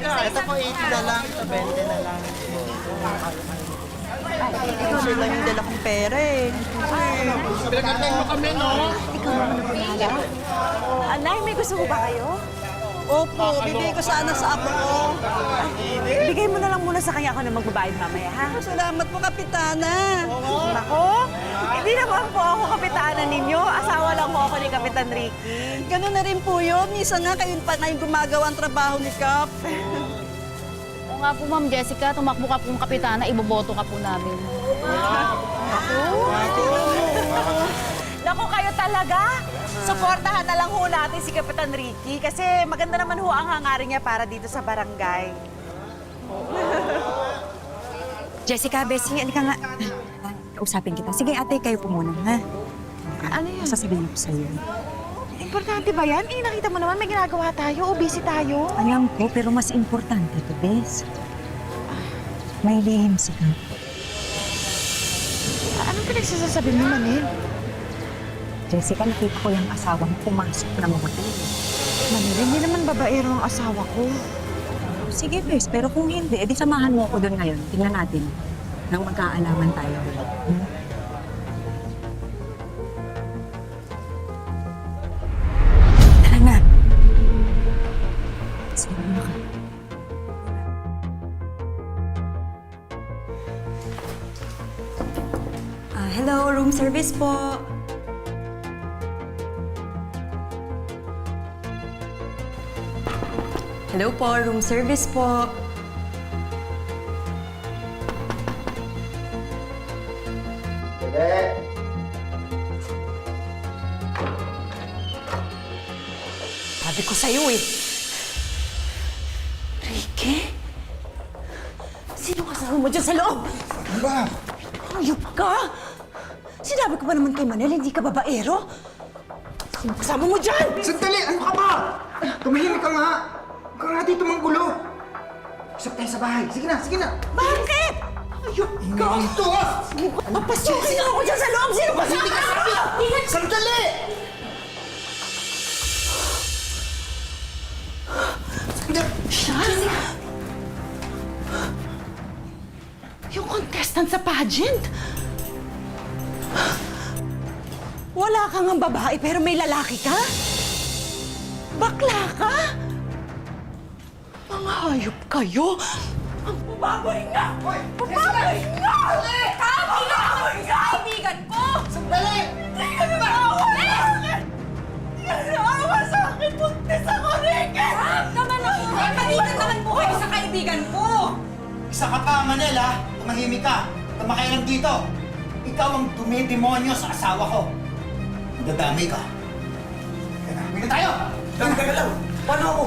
Ito po 80 na lang, ito 20 na lang. Ito lang yung dala kong pera eh. Pinagantay mo kami, no? Ikaw naman ang bahala. Anay, may gusto mo ba kayo? Opo, bibigay ko sana sa apo ko. Bigay mo na lang muna sa kanya ako na magbabayad mamaya, ha? Salamat po, Kapitana. Ako? Hindi naman po ako kapitana ninyo. Asawa lang po ako ni Kapitan Ricky. Ganun na rin po yun. Minsan nga kayo pa na yung gumagawa ang trabaho ni Kap. Oo nga po, Ma'am Jessica, tumakbo ka pong kapitana, iboboto ka po namin. Naku, kayo talaga? Suportahan na lang ho natin si Kapitan Ricky kasi maganda naman ho ang hangarin niya para dito sa barangay. Jessica, Bessie, alika nga. Kausapin kita. Sige, ate, kayo po muna, ha? Ano yan? Sasabihin ko sa'yo. Importante ba yan? Eh, nakita mo naman may ginagawa tayo o busy tayo. Alam ko, pero mas importante ito, Bes. May lihim si Kap. Anong pinagsasasabi mo, Manil? Jessica, nakita ko yung asawang pumasok ng hotel. Manil, hindi naman babaero ang asawa ko. Sige, Bes, pero kung hindi, edi samahan mo ako doon ngayon. Tingnan natin. Nang magkaalaman tayo. Hmm? Tara na. Sige, muna ka. Hello, room service po. Hello po, room service po. Sabi ko sa'yo eh. Ricky? Sino kasama mo dyan sa loob? Ano ba? Hayop ka! Sinabi ko ba naman kay Manel, hindi ka babaero? Sino kasama mo dyan? Sandali! Ano ka ba? Tumahimik ka nga! Huwag ka nga dito manggulo! Usap tayo sa bahay. Sige na, sige na! Bakit? Hayop ka! Ito ah! Papasyusin ako dyan sa loob! Sino kasama ka? Sandali! Siya? Yung contestant sa pageant? Wala kang ang babae pero may lalaki ka? Bakla ka? Mga hayop kayo! Ang bababoy nga! Bababoy nga! Bababoy nga! Kaibigan ko! Sandali! Hindi ka na maawa sa akin! Hindi ka na maawa sa akin! Buntis ako, Ricky! Naman ako! Palitan naman po kayo sa kaibigan ko! Isa ka pa, Manel, ha? Tumahimik ka. Tumakailan dito. Ikaw ang dumidemonyo sa asawa ko. Nadadamay ka. Kaya na, uwi na tayo! Teka lang! Paano ako?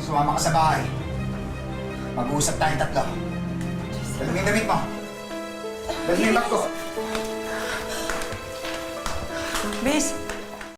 Sumama ka sa bahay. Mag-uusap tayong tatlo. Dali mo yung damit mo. Dali mo yung bag ko. Bes,